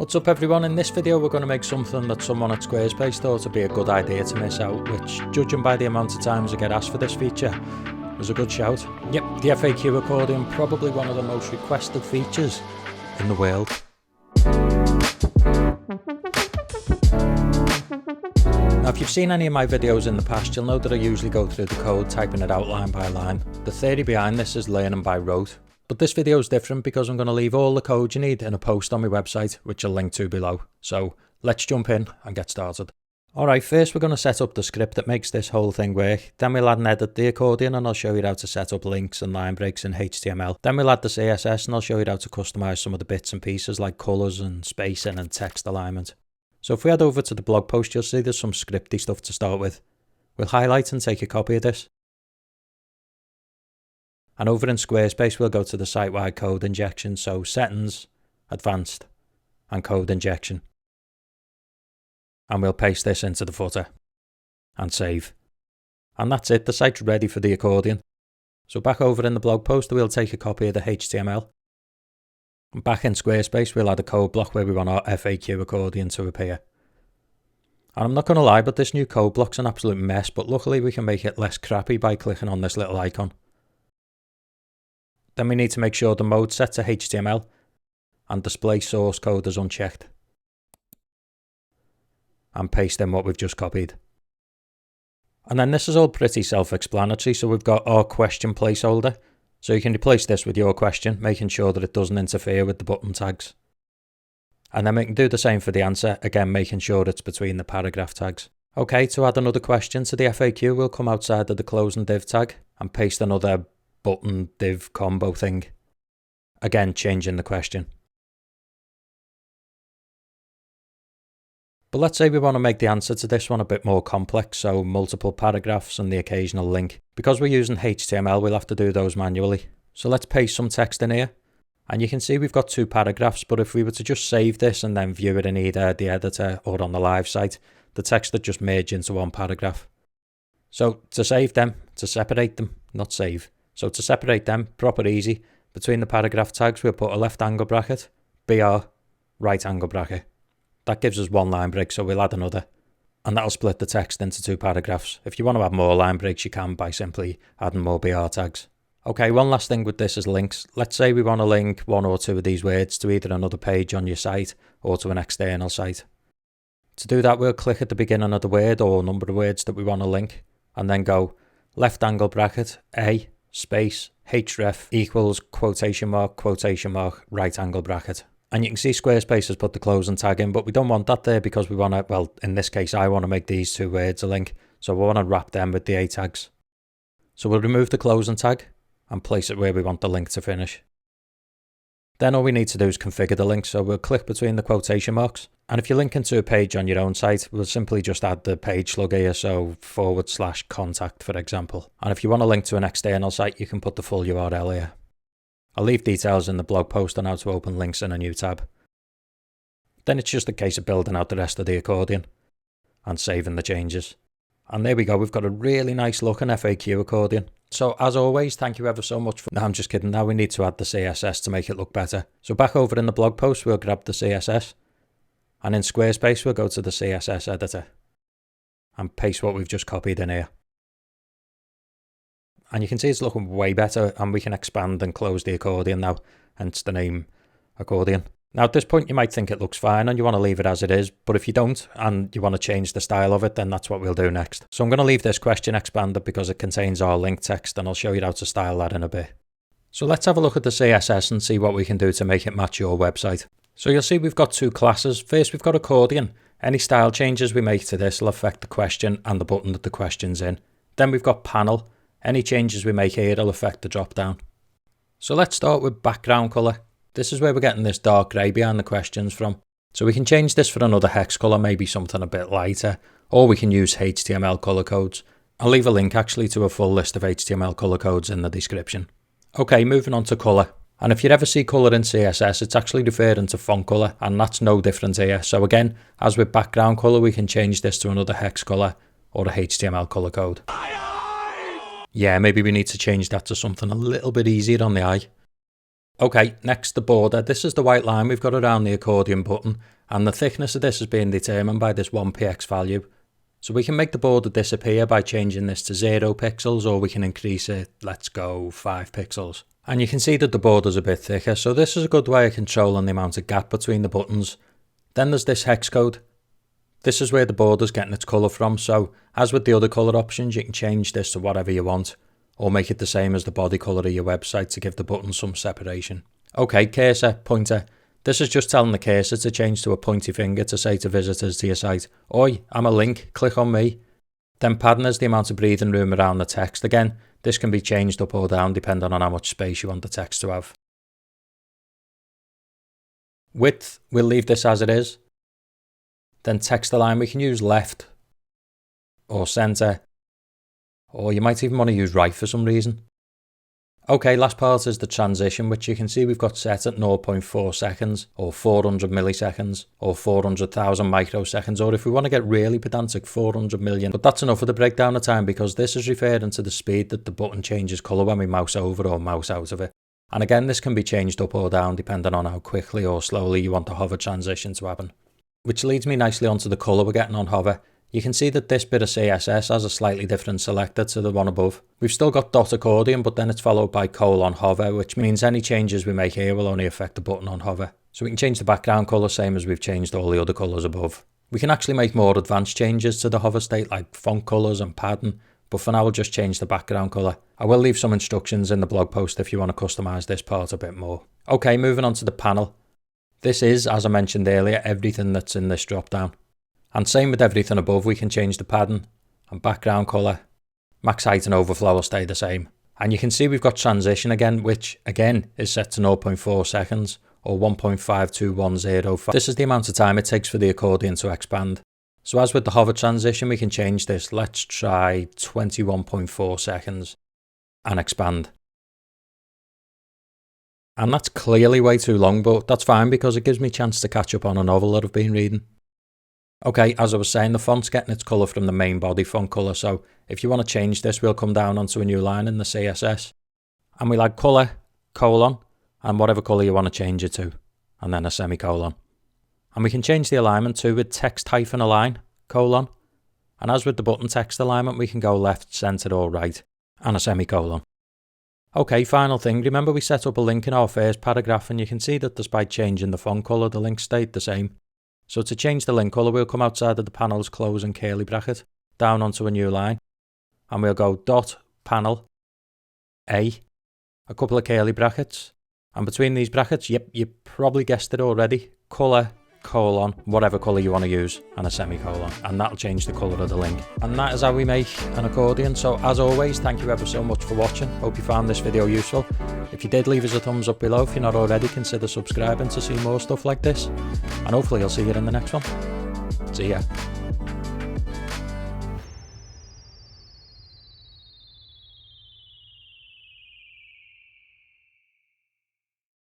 What's up everyone, in this video we're going to make something that someone at Squarespace thought would be a good idea to miss out, which, judging by the amount of times I get asked for this feature, was a good shout. Yep, the FAQ Accordion, probably one of the most requested features in the world. Now if you've seen any of my videos in the past, you'll know that I usually go through the code, typing it out line by line. The theory behind this is learning by rote. But this video is different because I'm going to leave all the code you need in a post on my website, which I'll link to below. So let's jump in and get started. Alright, first we're going to set up the script that makes this whole thing work. Then we'll add and edit the accordion and I'll show you how to set up links and line breaks in HTML. Then we'll add the CSS and I'll show you how to customize some of the bits and pieces like colours and spacing and text alignment. So if we head over to the blog post, you'll see there's some scripty stuff to start with. We'll highlight and take a copy of this. And over in Squarespace, we'll go to the site-wide code injection, so Settings, Advanced, and Code Injection. And we'll paste this into the footer, and save. And that's it, the site's ready for the accordion. So back over in the blog post, we'll take a copy of the HTML. And back in Squarespace, we'll add a code block where we want our FAQ accordion to appear. And I'm not going to lie, but this new code block's an absolute mess, but luckily we can make it less crappy by clicking on this little icon. Then we need to make sure the mode set to HTML and display source code is unchecked. And paste in what we've just copied. And then this is all pretty self-explanatory, so we've got our question placeholder. So you can replace this with your question, making sure that it doesn't interfere with the button tags. And then we can do the same for the answer, again making sure it's between the paragraph tags. Okay, to add another question to the FAQ, we'll come outside of the closing div tag and paste another button div combo thing, again changing the question. But let's say we want to make the answer to this one a bit more complex, so multiple paragraphs and the occasional link. Because we're using HTML, we'll have to do those manually. So let's paste some text in here, and you can see we've got 2 paragraphs, but if we were to just save this and then view it in either the editor or on the live site, the text would just merge into 1 paragraph. So to save them, to separate them, not save. So to separate them, proper easy, between the paragraph tags we'll put a left angle bracket, BR, right angle bracket. That gives us 1 line break, so we'll add another. And that'll split the text into 2 paragraphs. If you want to add more line breaks, you can by simply adding more BR tags. Okay, one last thing with this is links. Let's say we want to link 1 or 2 of these words to either another page on your site or to an external site. To do that, we'll click at the beginning of the word or number of words that we want to link, and then go left angle bracket, A, space, href equals quotation mark, right angle bracket. And you can see Squarespace has put the closing tag in, but we don't want that there because we want to, well, in this case, I want to make these 2 words a link. So we want to wrap them with the A tags. So we'll remove the closing tag and place it where we want the link to finish. Then all we need to do is configure the link. So we'll click between the quotation marks. And if you're linking to a page on your own site, we'll simply just add the page slug here, so /contact, for example. And if you want to link to an external site, you can put the full URL here. I'll leave details in the blog post on how to open links in a new tab. Then it's just a case of building out the rest of the accordion and saving the changes. And there we go, we've got a really nice looking FAQ accordion. So as always, thank you ever so much for... No, I'm just kidding, now we need to add the CSS to make it look better. So back over in the blog post, we'll grab the CSS. And in Squarespace, we'll go to the CSS editor and paste what we've just copied in here. And you can see it's looking way better, and we can expand and close the accordion now, hence the name accordion. Now at this point you might think it looks fine and you want to leave it as it is, but if you don't and you want to change the style of it, then that's what we'll do next. So I'm going to leave this question expanded because it contains our link text, and I'll show you how to style that in a bit. So let's have a look at the CSS and see what we can do to make it match your website. So you'll see we've got 2 classes. First we've got accordion. Any style changes we make to this will affect the question and the button that the question's in. Then we've got panel. Any changes we make here will affect the drop down. So let's start with background colour. This is where we're getting this dark grey behind the questions from. So we can change this for another hex colour, maybe something a bit lighter, or we can use HTML colour codes. I'll leave a link actually to a full list of HTML colour codes in the description. Okay, moving on to colour. And if you ever see colour in CSS, it's actually referring to font colour, and that's no different here. So again, as with background colour, we can change this to another hex colour or a HTML colour code. Yeah, maybe we need to change that to something a little bit easier on the eye. Okay, next the border. This is the white line we've got around the accordion button, and the thickness of this is being determined by this 1px value. So we can make the border disappear by changing this to 0 pixels, or we can increase it, let's go 5 pixels. And you can see that the border's a bit thicker, so this is a good way of controlling the amount of gap between the buttons. Then there's this hex code. This is where the border's getting its colour from, so as with the other colour options, you can change this to whatever you want, or make it the same as the body colour of your website to give the buttons some separation. Okay, cursor, pointer. This is just telling the cursor to change to a pointy finger to say to visitors to your site, "Oi, I'm a link, click on me." Then padding is the amount of breathing room around the text. Again, this can be changed up or down depending on how much space you want the text to have. Width, we'll leave this as it is. Then text align, we can use left or centre, or you might even want to use right for some reason. Okay, last part is the transition, which you can see we've got set at 0.4 seconds, or 400 milliseconds, or 400,000 microseconds, or if we want to get really pedantic, 400 million. But that's enough of the breakdown of time, because this is referring to the speed that the button changes colour when we mouse over or mouse out of it. And again, this can be changed up or down depending on how quickly or slowly you want the hover transition to happen. Which leads me nicely onto the colour we're getting on hover. You can see that this bit of CSS has a slightly different selector to the one above. We've still got dot accordion, but then it's followed by colon hover, which means any changes we make here will only affect the button on hover. So we can change the background colour same as we've changed all the other colours above. We can actually make more advanced changes to the hover state like font colours and padding, but for now we'll just change the background colour. I will leave some instructions in the blog post if you want to customise this part a bit more. Okay, moving on to the panel. This is, as I mentioned earlier, everything that's in this drop down. And same with everything above, we can change the padding and background colour. Max height and overflow will stay the same. And you can see we've got transition again, which again is set to 0.4 seconds or 1.52105. This is the amount of time it takes for the accordion to expand. So as with the hover transition, we can change this. Let's try 21.4 seconds and expand. And that's clearly way too long, but that's fine because it gives me a chance to catch up on a novel that I've been reading. Okay, as I was saying, the font's getting its colour from the main body font colour, so if you want to change this, we'll come down onto a new line in the CSS. And we like colour, colon, and whatever colour you want to change it to, and then a semicolon. And we can change the alignment too with text hyphen align, colon. And as with the button text alignment, we can go left, centre or right, and a semicolon. Okay, final thing, remember we set up a link in our first paragraph, and you can see that despite changing the font colour, the link stayed the same. So to change the link colour, we'll come outside of the panel's close and curly bracket, down onto a new line, and we'll go dot panel A, a couple of curly brackets, and between these brackets, yep, you probably guessed it already, colour, colon, whatever colour you want to use, and a semicolon, and that'll change the colour of the link. And that is how we make an accordion. So as always, thank you ever so much for watching. Hope you found this video useful. If you did, leave us a thumbs up below. If you're not already, consider subscribing to see more stuff like this, and hopefully I'll see you in the next one. See ya.